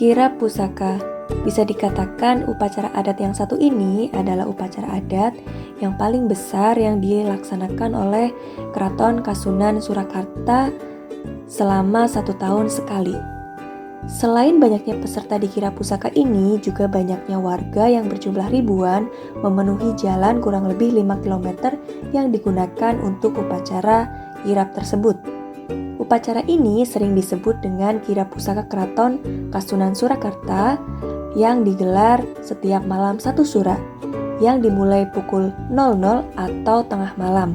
Kirap pusaka. Bisa dikatakan upacara adat yang satu ini adalah upacara adat yang paling besar yang dilaksanakan oleh Keraton Kasunan Surakarta selama 1 tahun sekali. Selain banyaknya peserta di kirap pusaka ini, juga banyaknya warga yang berjumlah ribuan memenuhi jalan kurang lebih 5 km yang digunakan untuk upacara kirap tersebut. Upacara ini sering disebut dengan kirap pusaka Keraton Kasunan Surakarta yang digelar setiap malam 1 sura yang dimulai pukul 00 atau tengah malam.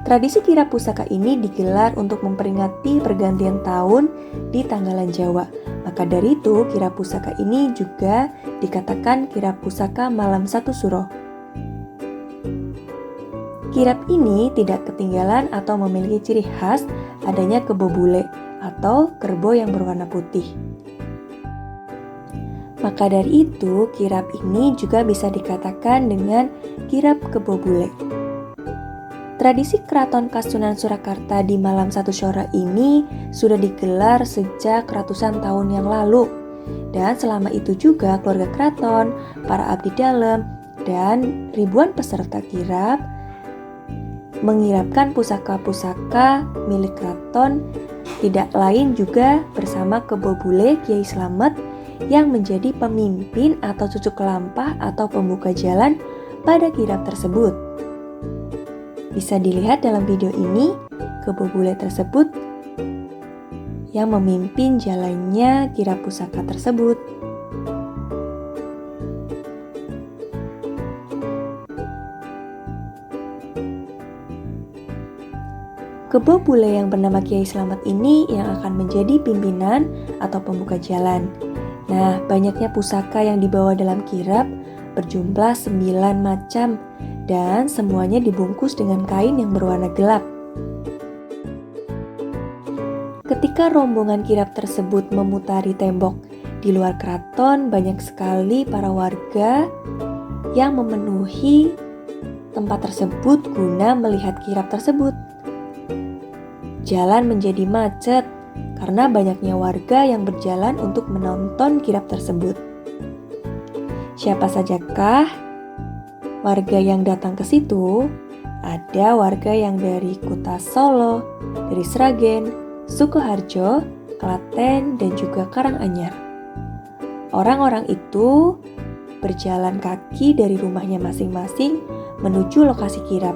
Tradisi kirap pusaka ini digelar untuk memperingati pergantian tahun di tanggalan Jawa. Maka dari itu, kirap pusaka ini juga dikatakan kirap pusaka malam 1 suro. Kirap ini tidak ketinggalan atau memiliki ciri khas adanya kebo bule atau kerbau yang berwarna putih. Maka dari itu, kirap ini juga bisa dikatakan dengan kirap kebo bule. Tradisi Keraton Kasunan Surakarta di malam 1 Syoro ini sudah digelar sejak ratusan tahun yang lalu. Dan selama itu juga keluarga keraton, para abdi dalam, dan ribuan peserta kirap mengirapkan pusaka-pusaka milik keraton, tidak lain juga bersama kebo bule Kiai Slamet yang menjadi pemimpin atau cucuk lampah atau pembuka jalan pada kirap tersebut. Bisa dilihat dalam video ini, kebo bule tersebut yang memimpin jalannya kirap pusaka tersebut. Kebo bule yang bernama Kiai Slamet ini yang akan menjadi pimpinan atau pembuka jalan. Nah, banyaknya pusaka yang dibawa dalam kirap berjumlah 9 macam dan semuanya dibungkus dengan kain yang berwarna gelap. Ketika rombongan kirap tersebut memutari tembok di luar keraton, banyak sekali para warga yang memenuhi tempat tersebut guna melihat kirap tersebut. Jalan menjadi macet karena banyaknya warga yang berjalan untuk menonton kirap tersebut. Siapa sajakah warga yang datang ke situ? Ada warga yang dari Kota Solo, dari Sragen, Sukoharjo, Klaten, dan juga Karanganyar. Orang-orang itu berjalan kaki dari rumahnya masing-masing menuju lokasi kirap,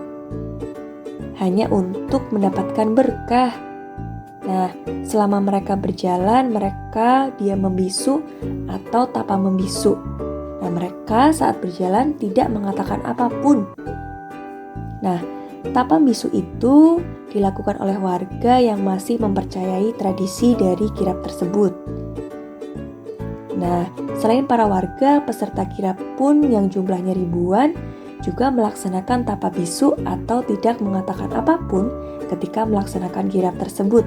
hanya untuk mendapatkan berkah. Nah, selama mereka berjalan, mereka diam membisu atau tapa membisu. Nah, mereka saat berjalan tidak mengatakan apapun. Nah, tapa bisu itu dilakukan oleh warga yang masih mempercayai tradisi dari kirap tersebut. Nah, selain para warga, peserta kirap pun yang jumlahnya ribuan juga melaksanakan tapa bisu atau tidak mengatakan apapun ketika melaksanakan kirap tersebut.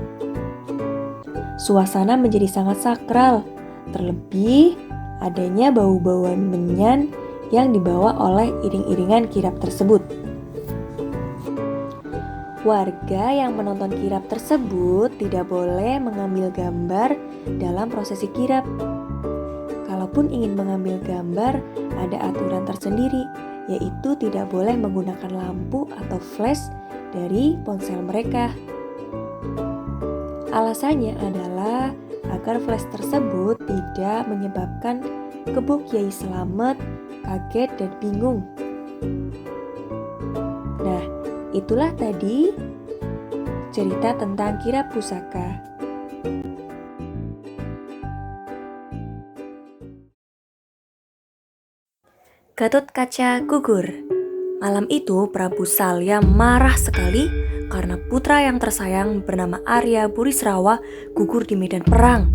Suasana menjadi sangat sakral, terlebih adanya bau-bauan menyan yang dibawa oleh iring-iringan kirap tersebut. Warga yang menonton kirap tersebut tidak boleh mengambil gambar dalam prosesi kirap. Kalaupun ingin mengambil gambar, ada aturan tersendiri, yaitu tidak boleh menggunakan lampu atau flash dari ponsel mereka. Alasannya adalah agar flash tersebut tidak menyebabkan kebo Kiai Slamet kaget dan bingung. Nah, itulah tadi cerita tentang kirap pusaka. Gatotkaca gugur. Malam itu Prabu Salya marah sekali karena putra yang tersayang bernama Arya Burisrawa gugur di medan perang.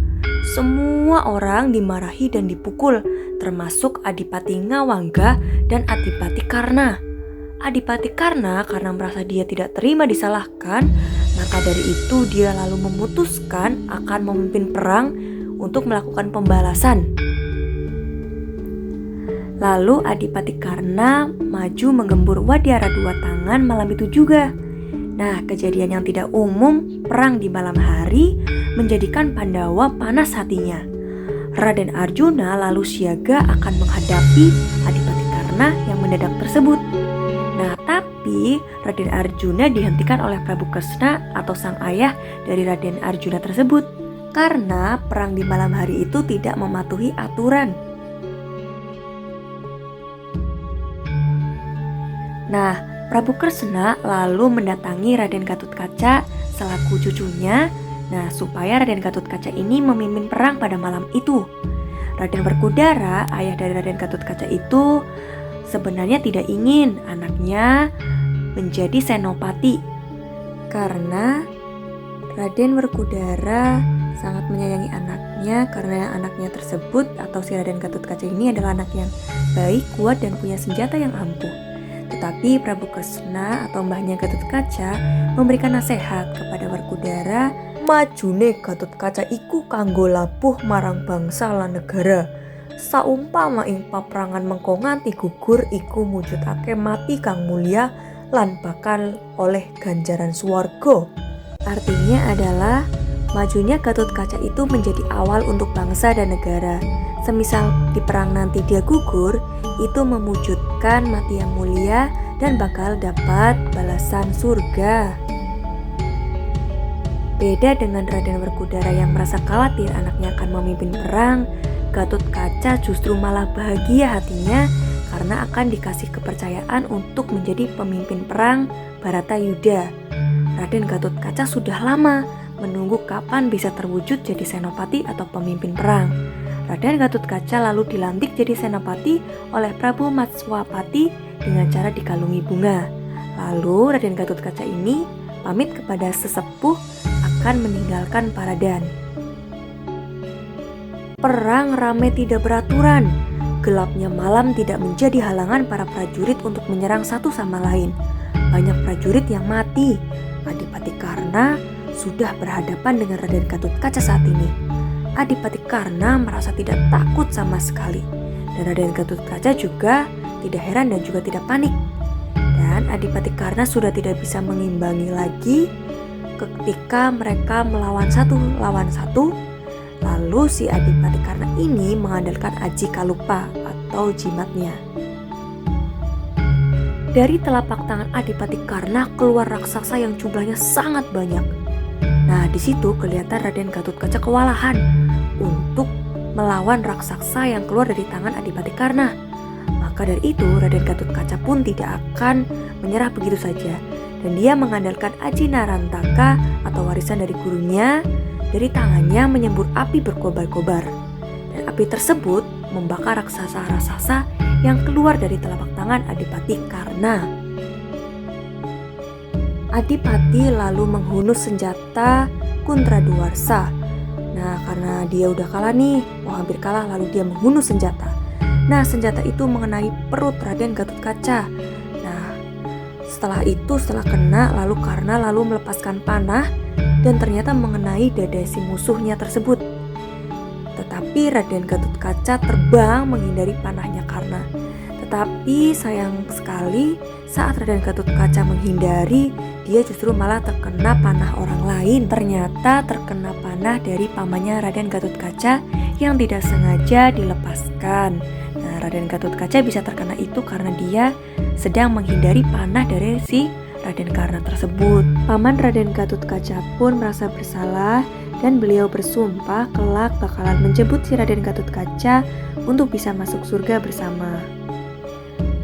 Semua orang dimarahi dan dipukul, termasuk Adipati Ngawangga dan Adipati Karna. Adipati Karna karena merasa dia tidak terima disalahkan, maka dari itu dia lalu memutuskan akan memimpin perang untuk melakukan pembalasan. Lalu Adipati Karna maju menggembur Wadyara 2 tangan malam itu juga. Nah, kejadian yang tidak umum, perang di malam hari, menjadikan Pandawa panas hatinya. Raden Arjuna lalu siaga akan menghadapi Adipati Karna yang mendadak tersebut. Nah, tapi Raden Arjuna dihentikan oleh Prabu Kresna atau sang ayah dari Raden Arjuna tersebut karena perang di malam hari itu tidak mematuhi aturan. Nah, Prabu Kresna lalu mendatangi Raden Gatotkaca selaku cucunya, supaya Raden Gatotkaca ini memimpin perang pada malam itu. Raden Werkudara, ayah dari Raden Gatotkaca itu sebenarnya tidak ingin anaknya menjadi senopati karena Raden Werkudara sangat menyayangi anaknya karena anaknya tersebut atau si Raden Gatotkaca ini adalah anak yang baik, kuat, dan punya senjata yang ampuh. Tetapi Prabu Kresna atau mbahnya Gatotkaca memberikan nasihat kepada Werkudara, majune Gatotkaca iku kanggo labuh marang bangsa lan negara. Saumpama ing paprangan mengko nganti gugur iku mujudake mati kang mulia lan bakal oleh ganjaran swarga. Artinya adalah majunya Gatotkaca itu menjadi awal untuk bangsa dan negara. Semisal di perang nanti dia gugur, itu memujudkan mati yang mulia dan bakal dapat balasan surga. Beda dengan Raden Werkudara yang merasa khawatir anaknya akan memimpin perang, Gatotkaca justru malah bahagia hatinya karena akan dikasih kepercayaan untuk menjadi pemimpin perang Bharatayuda. Raden Gatotkaca sudah lama menunggu kapan bisa terwujud jadi senopati atau pemimpin perang. Raden Gatotkaca lalu dilantik jadi senopati oleh Prabu Matswapati dengan cara dikalungi bunga. Lalu Raden Gatotkaca ini pamit kepada sesepuh akan meninggalkan Paradan. Perang ramai tidak beraturan. Gelapnya malam tidak menjadi halangan para prajurit untuk menyerang satu sama lain. Banyak prajurit yang mati. Adipati Karna sudah berhadapan dengan Raden Gatotkaca saat ini. Adipati Karna merasa tidak takut sama sekali. Dan Raden Gatotkaca juga tidak heran dan juga tidak panik. Dan Adipati Karna sudah tidak bisa mengimbangi lagi ketika mereka melawan satu lawan satu. Lalu si Adipati Karna ini mengandalkan Aji Kalupa atau jimatnya. Dari telapak tangan Adipati Karna keluar raksasa yang jumlahnya sangat banyak. Nah, di situ kelihatan Raden Gatotkaca kewalahan untuk melawan raksasa yang keluar dari tangan Adipati Karna. Maka dari itu Raden Gatotkaca pun tidak akan menyerah begitu saja, dan dia mengandalkan Aji Narantaka atau warisan dari gurunya. Dari tangannya menyembur api berkobar-kobar, dan api tersebut membakar raksasa-raksasa yang keluar dari telapak tangan Adipati Karna. Adipati lalu menghunus senjata Kuntraduarsa. Nah, karena dia udah kalah nih, mau hampir kalah, lalu dia menghunus senjata. Nah, senjata itu mengenai perut Raden Gatotkaca. Nah, setelah kena, lalu Karna lalu melepaskan panah dan ternyata mengenai dada si musuhnya tersebut. Tetapi Raden Gatotkaca terbang menghindari panahnya Karna. Tetapi sayang sekali saat Raden Gatotkaca menghindari, dia justru malah terkena panah orang lain. Ternyata terkena panah dari pamannya Raden Gatotkaca yang tidak sengaja dilepaskan. Nah, Raden Gatotkaca bisa terkena itu karena dia sedang menghindari panah dari si Raden Karna tersebut. Paman Raden Gatotkaca pun merasa bersalah dan beliau bersumpah kelak bakalan menjemput si Raden Gatotkaca untuk bisa masuk surga bersama.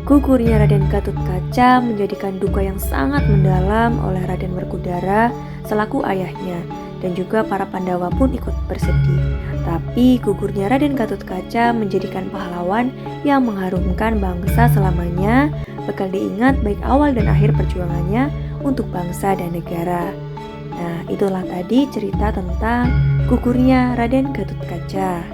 Gugurnya Raden Gatotkaca menjadikan duka yang sangat mendalam oleh Raden Werkudara selaku ayahnya, dan juga para Pandawa pun ikut bersedih. Tapi gugurnya Raden Gatotkaca menjadikan pahlawan yang mengharumkan bangsa selamanya, bakal diingat baik awal dan akhir perjuangannya untuk bangsa dan negara. Nah, itulah tadi cerita tentang gugurnya Raden Gatotkaca.